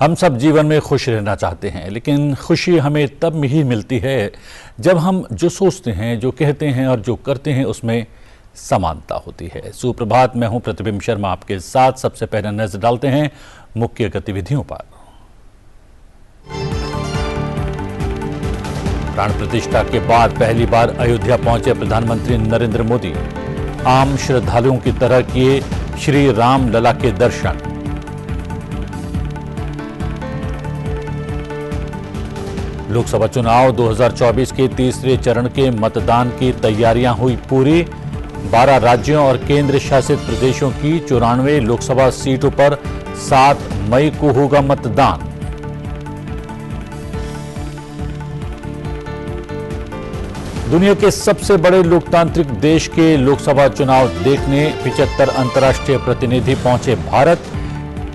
हम सब जीवन में खुश रहना चाहते हैं, लेकिन खुशी हमें तब ही मिलती है जब हम जो सोचते हैं, जो कहते हैं और जो करते हैं उसमें समानता होती है। सुप्रभात, मैं हूं प्रतिबिंब शर्मा आपके साथ। सबसे पहले नजर डालते हैं मुख्य गतिविधियों पर। प्राण प्रतिष्ठा के बाद पहली बार अयोध्या पहुंचे प्रधानमंत्री नरेंद्र मोदी। आम श्रद्धालुओं की तरह किए श्री राम लला के दर्शन। लोकसभा चुनाव 2024 के तीसरे चरण के मतदान की तैयारियां हुई पूरी। 12 राज्यों और केंद्र शासित प्रदेशों की 94 लोकसभा सीटों पर 7 मई को होगा मतदान। दुनिया के सबसे बड़े लोकतांत्रिक देश के लोकसभा चुनाव देखने 75 अंतर्राष्ट्रीय प्रतिनिधि पहुंचे भारत।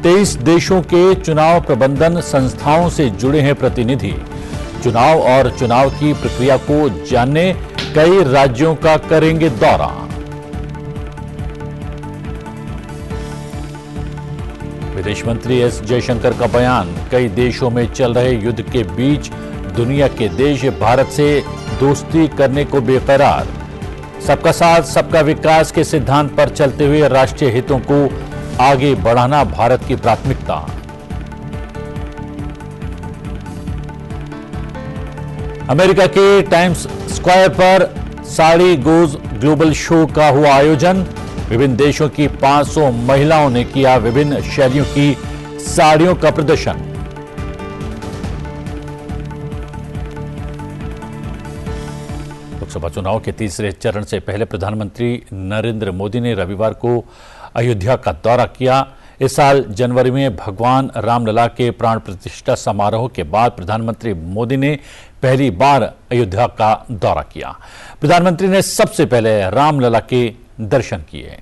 23 देशों के चुनाव प्रबंधन संस्थाओं से जुड़े हैं प्रतिनिधि। चुनाव और चुनाव की प्रक्रिया को जानने कई राज्यों का करेंगे दौरा। विदेश मंत्री एस जयशंकर का बयान, कई देशों में चल रहे युद्ध के बीच दुनिया के देश भारत से दोस्ती करने को बेकरार। सबका साथ सबका विकास के सिद्धांत पर चलते हुए राष्ट्रीय हितों को आगे बढ़ाना भारत की प्राथमिकता। अमेरिका के टाइम्स स्क्वायर पर साड़ी गोज ग्लोबल शो का हुआ आयोजन। विभिन्न देशों की 500 महिलाओं ने किया विभिन्न शैलियों की साड़ियों का प्रदर्शन। लोकसभा चुनाव के तीसरे चरण से पहले प्रधानमंत्री नरेंद्र मोदी ने रविवार को अयोध्या का दौरा किया। इस साल जनवरी में भगवान रामलला के प्राण प्रतिष्ठा समारोह के बाद प्रधानमंत्री मोदी ने पहली बार अयोध्या का दौरा किया। प्रधानमंत्री ने सबसे पहले रामलला के दर्शन किए।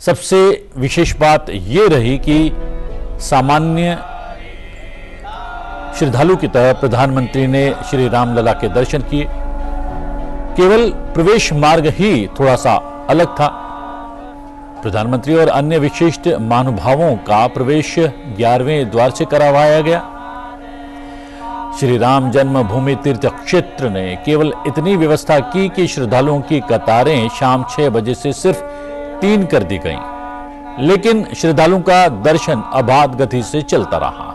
सबसे विशेष बात यह रही कि सामान्य श्रद्धालु की तरह प्रधानमंत्री ने श्री रामलला के दर्शन किए। केवल प्रवेश मार्ग ही थोड़ा सा अलग था। प्रधानमंत्री और अन्य विशिष्ट महानुभावों का प्रवेश 11वें द्वार से करवाया गया। श्री राम जन्मभूमि तीर्थ क्षेत्र ने केवल इतनी व्यवस्था की कि श्रद्धालुओं की कतारें शाम 6 बजे से सिर्फ 3 कर दी गईं, लेकिन श्रद्धालुओं का दर्शन अबाध गति से चलता रहा।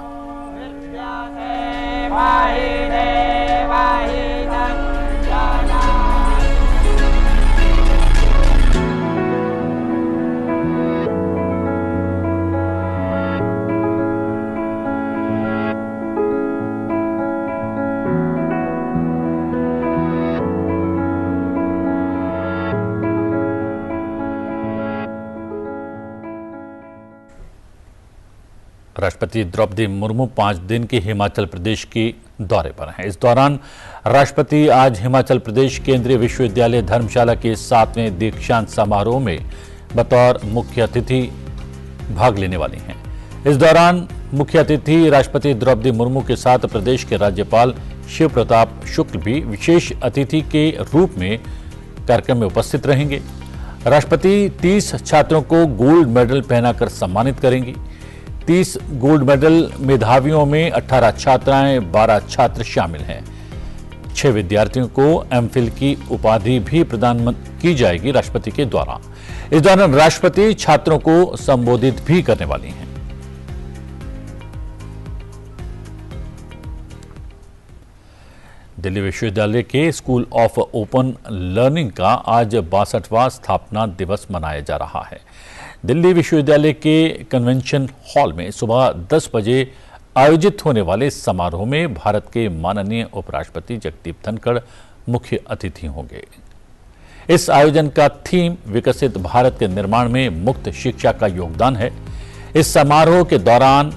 राष्ट्रपति द्रौपदी मुर्मू 5 दिन के हिमाचल प्रदेश के दौरे पर हैं। इस दौरान राष्ट्रपति आज हिमाचल प्रदेश केंद्रीय विश्वविद्यालय धर्मशाला के 7वें दीक्षांत समारोह में बतौर मुख्य अतिथि भाग लेने वाली हैं। इस दौरान मुख्य अतिथि राष्ट्रपति द्रौपदी मुर्मू के साथ प्रदेश के राज्यपाल शिव प्रताप शुक्ल भी विशेष अतिथि के रूप में कार्यक्रम में उपस्थित रहेंगे। राष्ट्रपति 30 छात्रों को गोल्ड मेडल पहनाकर सम्मानित करेंगी। 30 गोल्ड मेडल मेधावियों में 18 छात्राएं, 12 छात्र शामिल हैं। 6 विद्यार्थियों को एमफिल की उपाधि भी प्रदान की जाएगी राष्ट्रपति के द्वारा। इस दौरान राष्ट्रपति छात्रों को संबोधित भी करने वाली हैं। दिल्ली विश्वविद्यालय के स्कूल ऑफ ओपन लर्निंग का आज 62वां स्थापना दिवस मनाया जा रहा है। दिल्ली विश्वविद्यालय के कन्वेंशन हॉल में सुबह 10 बजे आयोजित होने वाले समारोह में भारत के माननीय उपराष्ट्रपति जगदीप धनखड़ मुख्य अतिथि होंगे। इस आयोजन का थीम विकसित भारत के निर्माण में मुक्त शिक्षा का योगदान है। इस समारोह के दौरान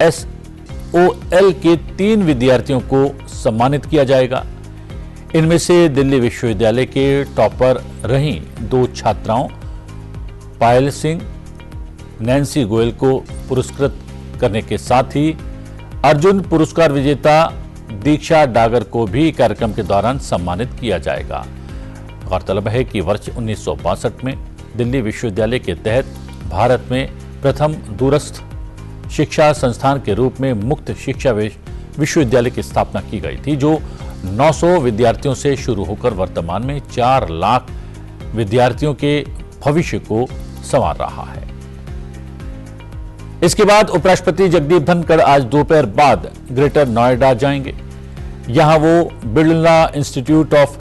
SOL के 3 विद्यार्थियों को सम्मानित किया जाएगा। इनमें से दिल्ली विश्वविद्यालय के टॉपर रही 2 छात्राओं पायल सिंह, नैन्सी गोयल को पुरस्कृत करने के साथ ही अर्जुन पुरस्कार विजेता दीक्षा डागर को भी कार्यक्रम के दौरान सम्मानित किया जाएगा। गौरतलब है कि वर्ष 1962 में दिल्ली विश्वविद्यालय के तहत भारत में प्रथम दूरस्थ शिक्षा संस्थान के रूप में मुक्त शिक्षा विश्वविद्यालय की स्थापना की गई थी, जो 900 विद्यार्थियों से शुरू होकर वर्तमान में 4 लाख विद्यार्थियों के भविष्य को संवार रहा है। इसके बाद उपराष्ट्रपति जगदीप धनखड़ आज दोपहर बाद ग्रेटर नोएडा जाएंगे। यहां वो Birla institute of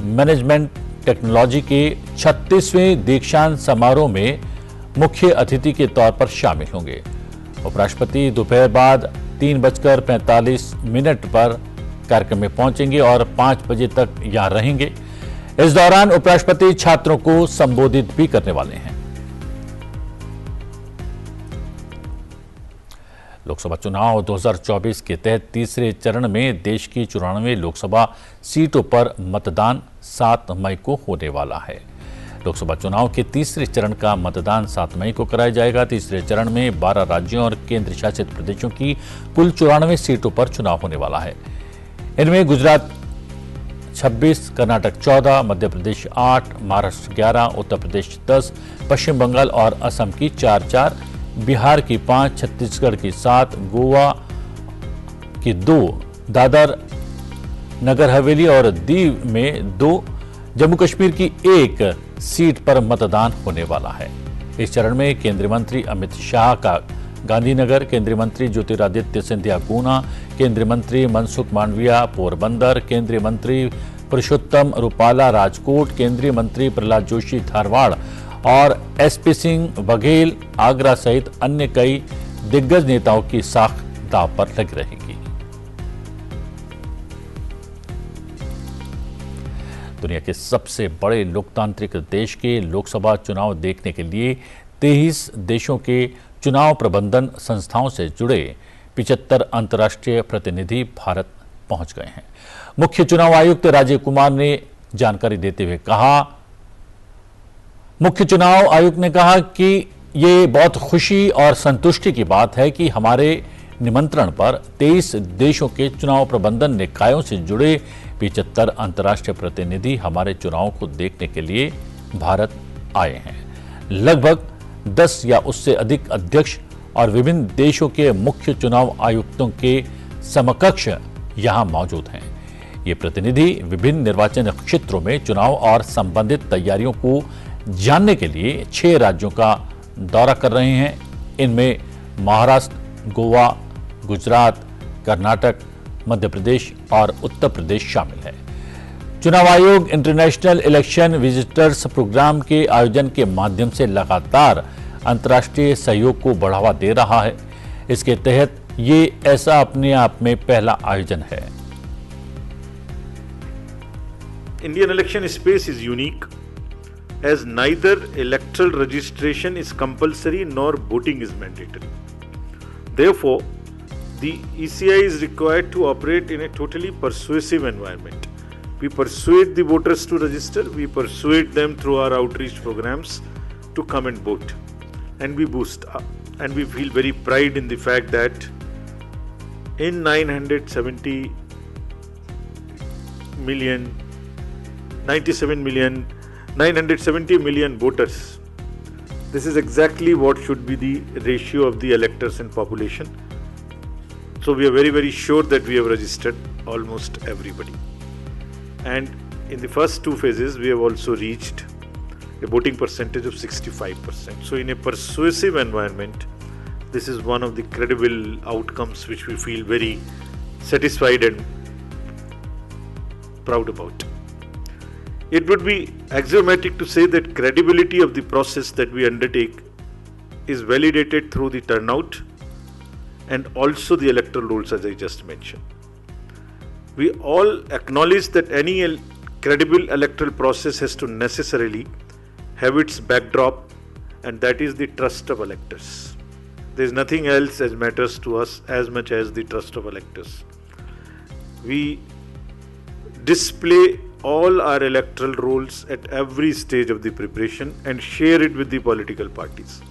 management technology के 36वें दीक्षांत समारोह में मुख्य अतिथि के तौर पर शामिल होंगे। उपराष्ट्रपति दोपहर बाद 3:45 पर कार्यक्रम में पहुंचेंगे और 5 बजे तक यहां रहेंगे। इस दौरान उपराष्ट्रपति छात्रों को संबोधित भी करने वाले हैं। लोकसभा चुनाव 2024 के तहत तीसरे चरण में देश की 94 लोकसभा सीटों पर मतदान 7 मई को होने वाला है। लोकसभा चुनाव के तीसरे चरण का मतदान 7 मई को कराया जाएगा। तीसरे चरण में 12 राज्यों और केंद्र शासित प्रदेशों की कुल 94 सीटों पर चुनाव होने वाला है। इनमें गुजरात 26, कर्नाटक 14, मध्य प्रदेश 8, महाराष्ट्र 11, उत्तर प्रदेश 10, पश्चिम बंगाल और असम की 4-4, बिहार की 5, छत्तीसगढ़ की 7, गोवा की 2, दादर नगर हवेली और दीव में 2, जम्मू कश्मीर की 1 सीट पर मतदान होने वाला है। इस चरण में केंद्रीय मंत्री अमित शाह का गांधीनगर, केंद्रीय मंत्री ज्योतिरादित्य सिंधिया गुना, केंद्रीय मंत्री मनसुख मांडविया पोरबंदर, केंद्रीय मंत्री पुरुषोत्तम रुपाला राजकोट, केंद्रीय मंत्री प्रहलाद जोशी धारवाड़ और एसपी सिंह बघेल आगरा सहित अन्य कई दिग्गज नेताओं की साख दांव पर लगी रहेगी। दुनिया के सबसे बड़े लोकतांत्रिक देश के लोकसभा चुनाव देखने के लिए 23 देशों के चुनाव प्रबंधन संस्थाओं से जुड़े 75 अंतर्राष्ट्रीय प्रतिनिधि भारत पहुंच गए हैं। मुख्य चुनाव आयुक्त राजीव कुमार ने जानकारी देते हुए कहा, मुख्य चुनाव आयुक्त ने कहा कि ये बहुत खुशी और संतुष्टि की बात है कि हमारे निमंत्रण पर 23 देशों के चुनाव प्रबंधन निकायों से जुड़े 75 अंतर्राष्ट्रीय प्रतिनिधि हमारे चुनाव को देखने के लिए भारत आए हैं। लगभग 10 या उससे अधिक अध्यक्ष और विभिन्न देशों के मुख्य चुनाव आयुक्तों के समकक्ष यहां मौजूद हैं। ये प्रतिनिधि विभिन्न निर्वाचन क्षेत्रों में चुनाव और संबंधित तैयारियों को जानने के लिए 6 राज्यों का दौरा कर रहे हैं। इनमें महाराष्ट्र, गोवा, गुजरात, कर्नाटक, मध्य प्रदेश और उत्तर प्रदेश शामिल है। चुनाव आयोग इंटरनेशनल इलेक्शन विजिटर्स प्रोग्राम के आयोजन के माध्यम से लगातार अंतर्राष्ट्रीय सहयोग को बढ़ावा दे रहा है। इसके तहत ये ऐसा अपने आप में पहला आयोजन है। Indian election space is unique as neither electoral registration is compulsory nor voting is mandatory. Therefore, the ECI is required to operate in a totally persuasive environment. We persuade the voters to register, we persuade them through our outreach programs to come and vote, and we boost up. And we feel very pride in the fact that in 97 million 970 million voters, this is exactly what should be the ratio of the electors and population. So we are very, very sure that we have registered almost everybody. And in the first 2 phases, we have also reached a voting percentage of 65%. So in a persuasive environment, this is one of the credible outcomes which we feel very satisfied and proud about. It would be axiomatic to say that credibility of the process that we undertake is validated through the turnout and also the electoral rules, as I just mentioned. We all acknowledge that any credible electoral process has to necessarily have its backdrop, and that is the trust of electors. There is nothing else that matters to us as much as the trust of electors. We display all our electoral roles at every stage of the preparation and share it with the political parties.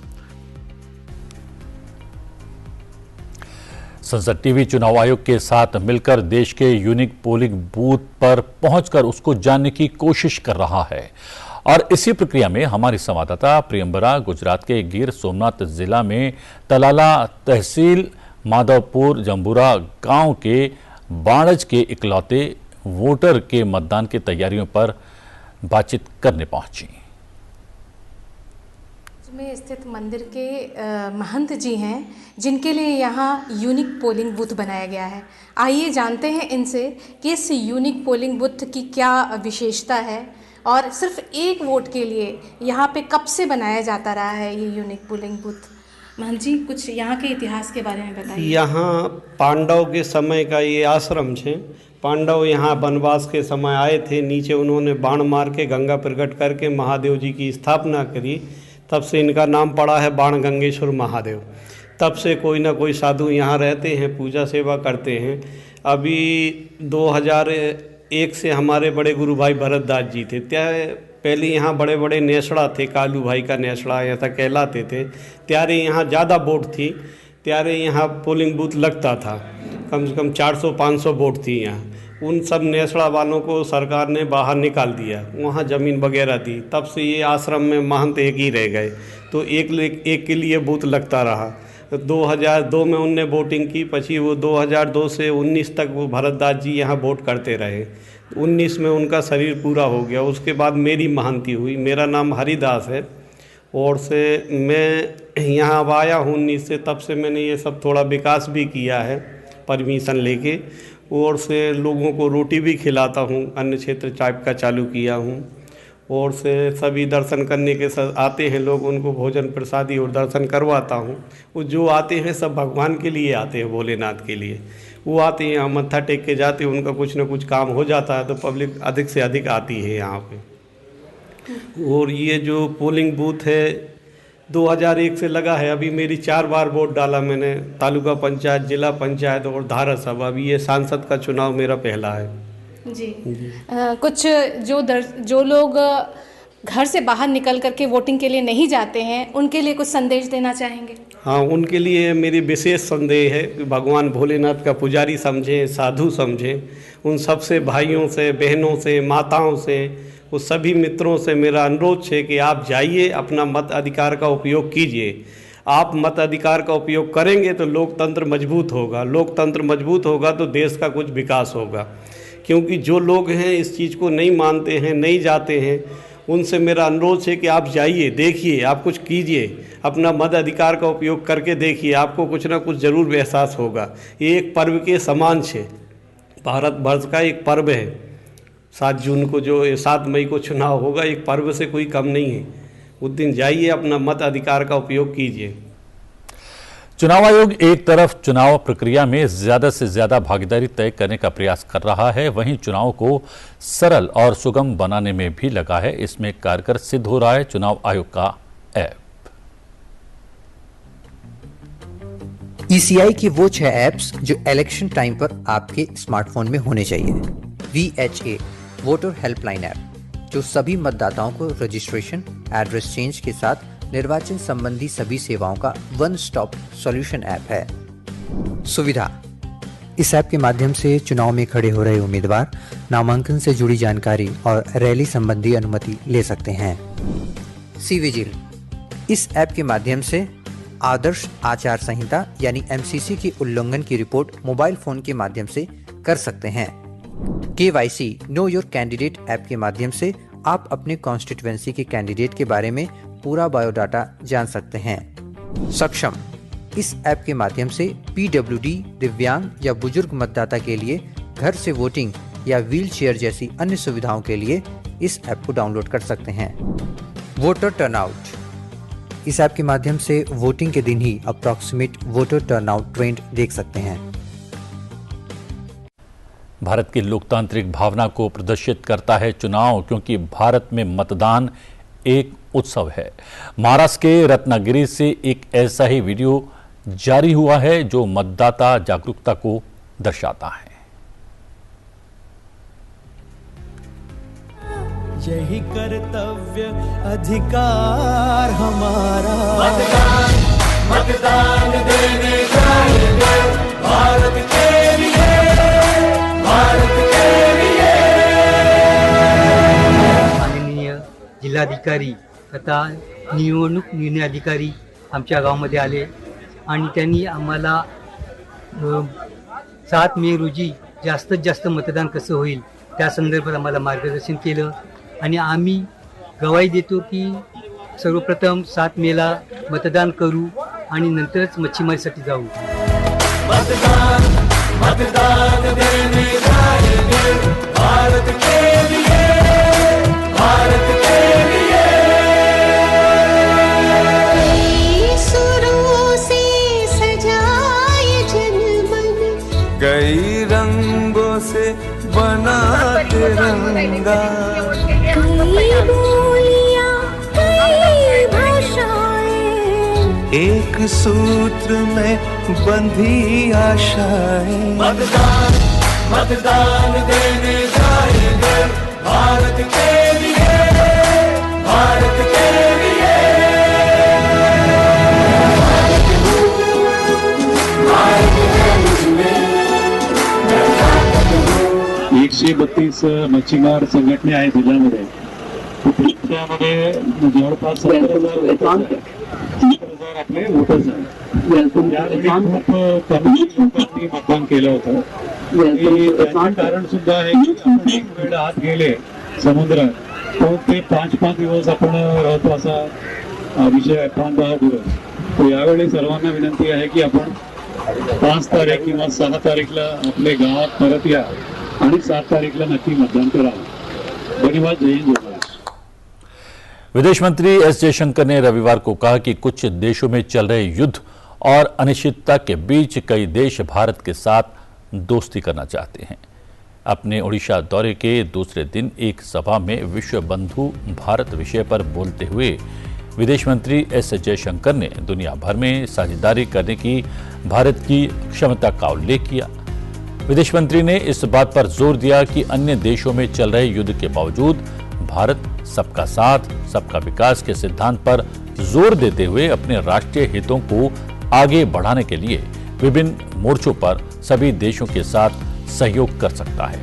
संसद TV चुनाव आयोग के साथ मिलकर देश के unique polling booth पर पहुंचकर उसको जानने की कोशिश कर रहा है और इसी प्रक्रिया में हमारी संवाददाता प्रियंबरा गुजरात के गिर सोमनाथ जिला में तलाला तहसील माधवपुर जंबूरा गांव के बाणज के इकलौते वोटर के मतदान की तैयारियों पर बातचीत करने पहुंची। में स्थित मंदिर के महंत जी हैं जिनके लिए यहाँ यूनिक पोलिंग बूथ बनाया गया है। आइए जानते हैं इनसे कि इस यूनिक पोलिंग बूथ की क्या विशेषता है और सिर्फ एक वोट के लिए यहाँ पे कब से बनाया जाता रहा है ये यूनिक पोलिंग बूथ। महंत जी, कुछ यहाँ के इतिहास के बारे में बताइए। यहाँ पांडव के समय का ये आश्रम है। पांडव यहाँ वनवास के समय आए थे, नीचे उन्होंने बाण मार के गंगा प्रकट करके महादेव जी की स्थापना करी, तब से इनका नाम पड़ा है बाण गंगेश्वर महादेव। तब से कोई ना कोई साधु यहाँ रहते हैं, पूजा सेवा करते हैं। अभी 2001 से हमारे बड़े गुरु भाई भरत दास जी थे, पहले यहाँ बड़े बड़े नेसड़ा थे, कालू भाई का नेसड़ा ऐसा कहलाते थे। त्यारे यहाँ ज़्यादा वोट थी, त्यारे यहाँ पोलिंग बूथ लगता था, कम से कम 400-500 वोट थी यहाँ। उन सब नेसड़ा वालों को सरकार ने बाहर निकाल दिया, वहाँ ज़मीन वगैरह दी। तब से ये आश्रम में महंत एक ही रह गए, तो एक के लिए बूथ लगता रहा। 2002 में उनने वोटिंग की, पची वो 2002 से 19 तक वो भरत दास जी यहाँ वोट करते रहे। 19 में उनका शरीर पूरा हो गया, उसके बाद मेरी महंती हुई। मेरा नाम हरिदास है और से मैं यहाँ अब आया हूँ 19 से, तब से मैंने ये सब थोड़ा विकास भी किया है परमिशन लेके, और से लोगों को रोटी भी खिलाता हूँ, अन्य क्षेत्र टाइप का चालू किया हूँ। और से सभी दर्शन करने के साथ आते हैं लोग, उनको भोजन प्रसादी और दर्शन करवाता हूँ। वो जो आते हैं सब भगवान के लिए आते हैं, भोलेनाथ के लिए। वो आते हैं, हम मत्था टेक के जाते हैं, उनका कुछ ना कुछ काम हो जाता है, तो पब्लिक अधिक से अधिक आती है यहाँ पे। और ये जो पोलिंग बूथ है 2001 से लगा है, अभी मेरी 4 बार वोट डाला मैंने, तालुका पंचायत, जिला पंचायत और धारा सभा। अभी ये सांसद का चुनाव मेरा पहला है जी। कुछ जो लोग घर से बाहर निकल करके वोटिंग के लिए नहीं जाते हैं, उनके लिए कुछ संदेश देना चाहेंगे? हाँ, उनके लिए मेरी विशेष संदेश है कि भगवान भोलेनाथ का पुजारी समझें, साधु समझें। उन सबसे भाइयों से, बहनों से, माताओं से, वो सभी मित्रों से मेरा अनुरोध है कि आप जाइए, अपना मत अधिकार का उपयोग कीजिए। आप मत अधिकार का उपयोग करेंगे तो लोकतंत्र मजबूत होगा, लोकतंत्र मजबूत होगा तो देश का कुछ विकास होगा। क्योंकि जो लोग हैं इस चीज़ को नहीं मानते हैं, नहीं जाते हैं, उनसे मेरा अनुरोध है कि आप जाइए, देखिए, आप कुछ कीजिए, अपना मत अधिकार का उपयोग करके देखिए, आपको कुछ ना कुछ ज़रूर एहसास होगा। ये एक पर्व के समान है, भारत वर्ष का एक पर्व है। 7 जून को जो 7 मई को चुनाव होगा, एक पर्व से कोई कम नहीं है। उस दिन जाइए, अपना मत अधिकार का उपयोग कीजिए। चुनाव आयोग एक तरफ चुनाव प्रक्रिया में ज्यादा से ज्यादा भागीदारी तय करने का प्रयास कर रहा है, वहीं चुनाव को सरल और सुगम बनाने में भी लगा है। इसमें कारगर सिद्ध हो रहा है चुनाव आयोग का ऐप। ईसीआई की वो 6 ऐप्स जो इलेक्शन टाइम पर आपके स्मार्टफोन में होने चाहिए। VHA वोटर हेल्पलाइन ऐप, जो सभी मतदाताओं को रजिस्ट्रेशन, एड्रेस चेंज के साथ निर्वाचन संबंधी सभी सेवाओं का वन स्टॉप सॉल्यूशन ऐप है। सुविधा: इस ऐप के माध्यम से चुनाव में खड़े हो रहे उम्मीदवार नामांकन से जुड़ी जानकारी और रैली संबंधी अनुमति ले सकते हैं। सी-विजिल: इस ऐप के माध्यम से आदर्श आचार संहिता यानी MCC की उल्लंघन की रिपोर्ट मोबाइल फोन के माध्यम से कर सकते हैं। KYC know your candidate app के माध्यम से आप अपने कॉन्स्टिट्यूएंसी के कैंडिडेट के बारे में पूरा बायोडाटा जान सकते हैं। सक्षम: इस ऐप के माध्यम से PWD, दिव्यांग या बुजुर्ग मतदाता के लिए घर से वोटिंग या व्हील चेयर जैसी अन्य सुविधाओं के लिए इस ऐप को डाउनलोड कर सकते हैं। वोटर टर्नआउट: इस ऐप के माध्यम से वोटिंग के दिन ही अप्रॉक्सीमेट वोटर टर्नआउट ट्रेंड देख सकते हैं। भारत की लोकतांत्रिक भावना को प्रदर्शित करता है चुनाव, क्योंकि भारत में मतदान एक उत्सव है। महाराष्ट्र के रत्नागिरी से एक ऐसा ही वीडियो जारी हुआ है जो मतदाता जागरूकता को दर्शाता है। यही कर्तव्य अधिकार हमारा, मतदान देने जाएंगे भारत के लिए, भारत के लिए। माननीय जिला अधिकारी तथा निवडणूक निर्णय अधिकारी आमच्या गावामध्ये आले आणि त्यांनी आम्हाला 7 मे रोजी जास्तीत जास्त मतदान कसं होईल त्या संदर्भात आम्हाला मार्गदर्शन केलं आणि आम्ही गवाही देतो की सर्वप्रथम 7 मेला मतदान करू आणि नंतरच मच्छीमारीसाठी जाऊ. मतदान मतदान देने जाएंगे भारत के लिए, भारत के लिए. सुरों से सजाए जनमन, कई रंगों से बना तिरंगा. कई बोलियां कई भाषाएं, एक सूत्र में बंधी आशाएं. मतदान मतदान देने जाएंगे भारत के लिए, भारत के लिए. 132 मच्छीमार संघटना आहेत जिल्ह्यामध्ये. त्यामध्ये जवळपास 70,000 आपले वोटर्स आहेत. खूप कमी लोकांनी मतदान केलं होतं. कारण सुद्धा आहे की आपण एक वेळ आत गेले समुद्रात तो ते 5-5 दिवस आपण राहतो असा विषय आहे. 5-10 दिवस. तो यावेळी सर्वांना विनंती आहे की आपण 5 तारीख किंवा 6 तारीखला आपले गावात परत या आणि 7 तारीखला नक्की मतदान करावं. धन्यवाद. जय हिंद. विदेश मंत्री एस जयशंकर ने रविवार को कहा कि कुछ देशों में चल रहे युद्ध और अनिश्चितता के बीच कई देश भारत के साथ दोस्ती करना चाहते हैं. अपने ओडिशा दौरे के दूसरे दिन एक सभा में विश्व बंधु भारत विषय पर बोलते हुए विदेश मंत्री एस जयशंकर ने दुनिया भर में साझेदारी करने की भारत की क्षमता का उल्लेख किया. विदेश मंत्री ने इस बात पर जोर दिया कि अन्य देशों में चल रहे युद्ध के बावजूद भारत सबका साथ सबका विकास के सिद्धांत पर जोर देते हुए अपने राष्ट्रीय हितों को आगे बढ़ाने के लिए विभिन्न मोर्चों पर सभी देशों के साथ सहयोग कर सकता है.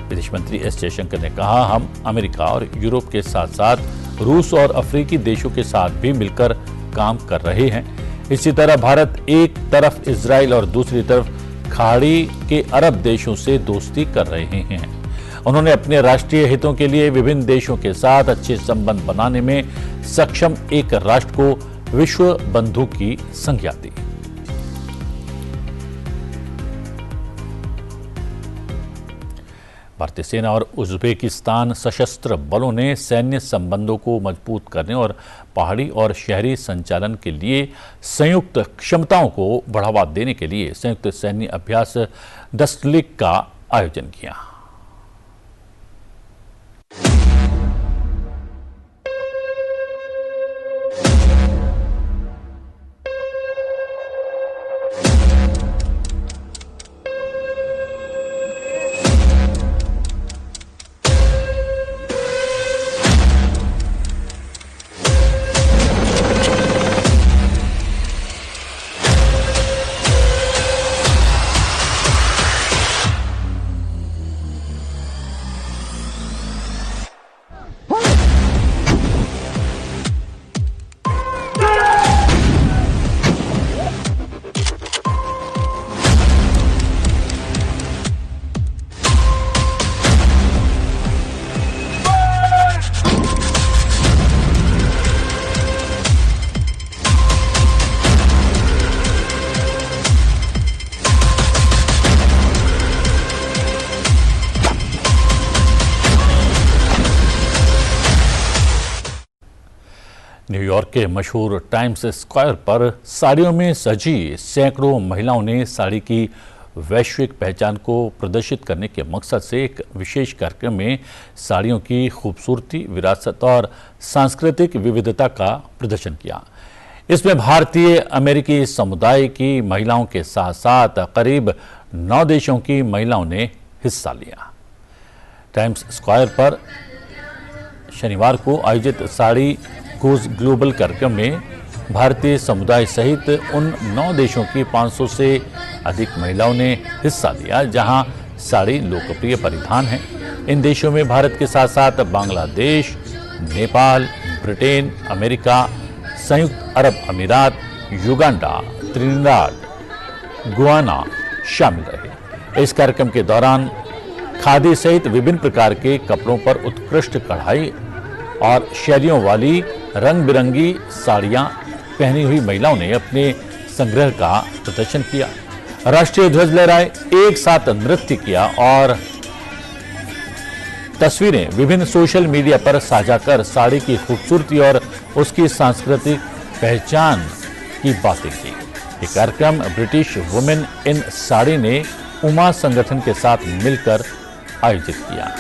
विदेश मंत्री एस जयशंकर ने कहा, हम अमेरिका और यूरोप के साथ साथ रूस और अफ्रीकी देशों के साथ भी मिलकर काम कर रहे हैं. इसी तरह भारत एक तरफ इजराइल और दूसरी तरफ खाड़ी के अरब देशों से दोस्ती कर रहे हैं. उन्होंने अपने राष्ट्रीय हितों के लिए विभिन्न देशों के साथ अच्छे संबंध बनाने में सक्षम एक राष्ट्र को विश्व बंधु की संज्ञा दी. भारतीय सेना और उज्बेकिस्तान सशस्त्र बलों ने सैन्य संबंधों को मजबूत करने और पहाड़ी और शहरी संचालन के लिए संयुक्त क्षमताओं को बढ़ावा देने के लिए संयुक्त सैन्य अभ्यास दस्तलिक का आयोजन किया. न्यूयॉर्क के मशहूर टाइम्स स्क्वायर पर साड़ियों में सजी सैकड़ों महिलाओं ने साड़ी की वैश्विक पहचान को प्रदर्शित करने के मकसद से एक विशेष कार्यक्रम में साड़ियों की खूबसूरती, विरासत और सांस्कृतिक विविधता का प्रदर्शन किया. इसमें भारतीय अमेरिकी समुदाय की महिलाओं के साथ साथ करीब 9 देशों की महिलाओं ने हिस्सा लिया. टाइम्स स्क्वायर पर शनिवार को आयोजित साड़ी क्रूज ग्लोबल कार्यक्रम में भारतीय समुदाय सहित उन 9 देशों की 500 से अधिक महिलाओं ने हिस्सा लिया जहां साड़ी लोकप्रिय परिधान है. इन देशों में भारत के साथ साथ बांग्लादेश, नेपाल, ब्रिटेन, अमेरिका, संयुक्त अरब अमीरात, युगांडा, त्रिनिदाद, गुयाना शामिल रहे। इस कार्यक्रम के दौरान खादी सहित विभिन्न प्रकार के कपड़ों पर उत्कृष्ट कढ़ाई और शैलियों वाली रंग बिरंगी साड़ियां पहनी हुई महिलाओं ने अपने संग्रह का प्रदर्शन किया, राष्ट्रीय ध्वज लहराए, एक साथ नृत्य किया और तस्वीरें विभिन्न सोशल मीडिया पर साझा कर साड़ी की खूबसूरती और उसकी सांस्कृतिक पहचान की बातें की। ये कार्यक्रम ब्रिटिश वुमेन इन साड़ी ने उमा संगठन के साथ मिलकर आयोजित किया।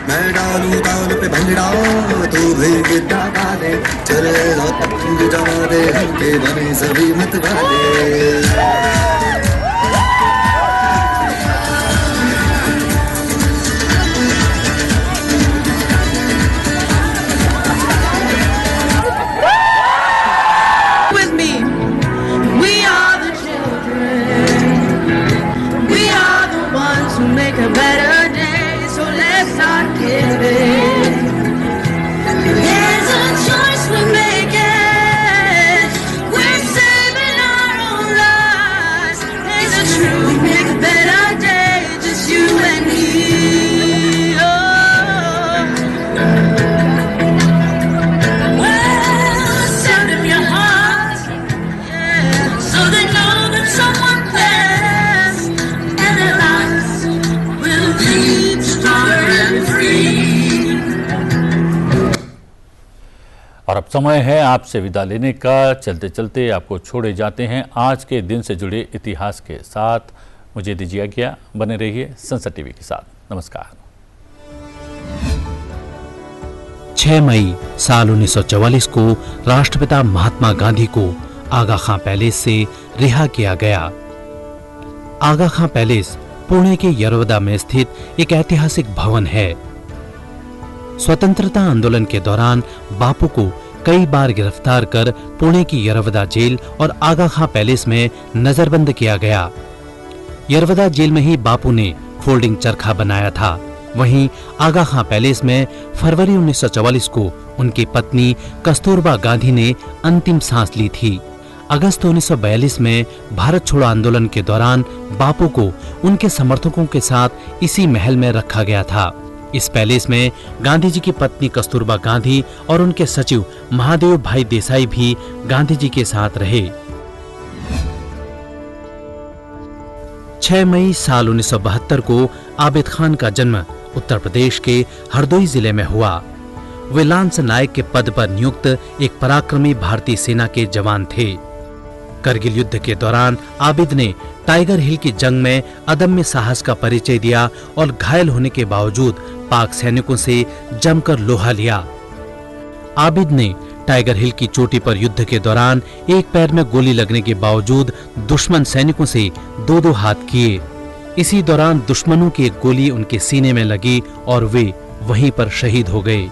मैं डालू ताल पे भंगड़ा तू भी गिद्दा डाले, चले लो पतंग जमा दे, हमके बने सभी मत वाले। और अब समय है आपसे विदा लेने का। चलते चलते आपको छोड़े जाते हैं आज के दिन से जुड़े इतिहास के साथ। मुझे दीजिए आज्ञा, बने रहिए संसद टीवी के साथ। नमस्कार। 6 मई साल 1944 को राष्ट्रपिता महात्मा गांधी को आगा खां पैलेस से रिहा किया गया। आगा खां पैलेस पुणे के यरवदा में स्थित एक ऐतिहासिक भवन है। स्वतंत्रता आंदोलन के दौरान बापू को कई बार गिरफ्तार कर पुणे की यरवदा जेल और आगा खां पैलेस में नजरबंद किया गया। यरवदा जेल में ही बापू ने फोल्डिंग चरखा बनाया था। वहीं आगा खां पैलेस में फरवरी 1944 को उनकी पत्नी कस्तूरबा गांधी ने अंतिम सांस ली थी। अगस्त 1942 में भारत छोड़ो आंदोलन के दौरान बापू को उनके समर्थकों के साथ इसी महल में रखा गया था। इस पैलेस में गांधी जी की पत्नी कस्तूरबा गांधी और उनके सचिव महादेव भाई देसाई भी गांधी जी के साथ रहे। 6 मई साल 1972 को आबिद खान का जन्म उत्तर प्रदेश के हरदोई जिले में हुआ। वे लांस नायक के पद पर नियुक्त एक पराक्रमी भारतीय सेना के जवान थे। करगिल युद्ध के दौरान आबिद ने टाइगर हिल की जंग में अदम्य साहस का परिचय दिया और घायल होने के बावजूद पाक सैनिकों से जमकर लोहा लिया। आबिद ने टाइगर हिल की चोटी पर युद्ध के दौरान एक पैर में गोली लगने के बावजूद दुश्मन सैनिकों से 2-2 हाथ किए। इसी दौरान दुश्मनों की एक गोली उनके सीने में लगी और वे वहीं पर शहीद हो गए।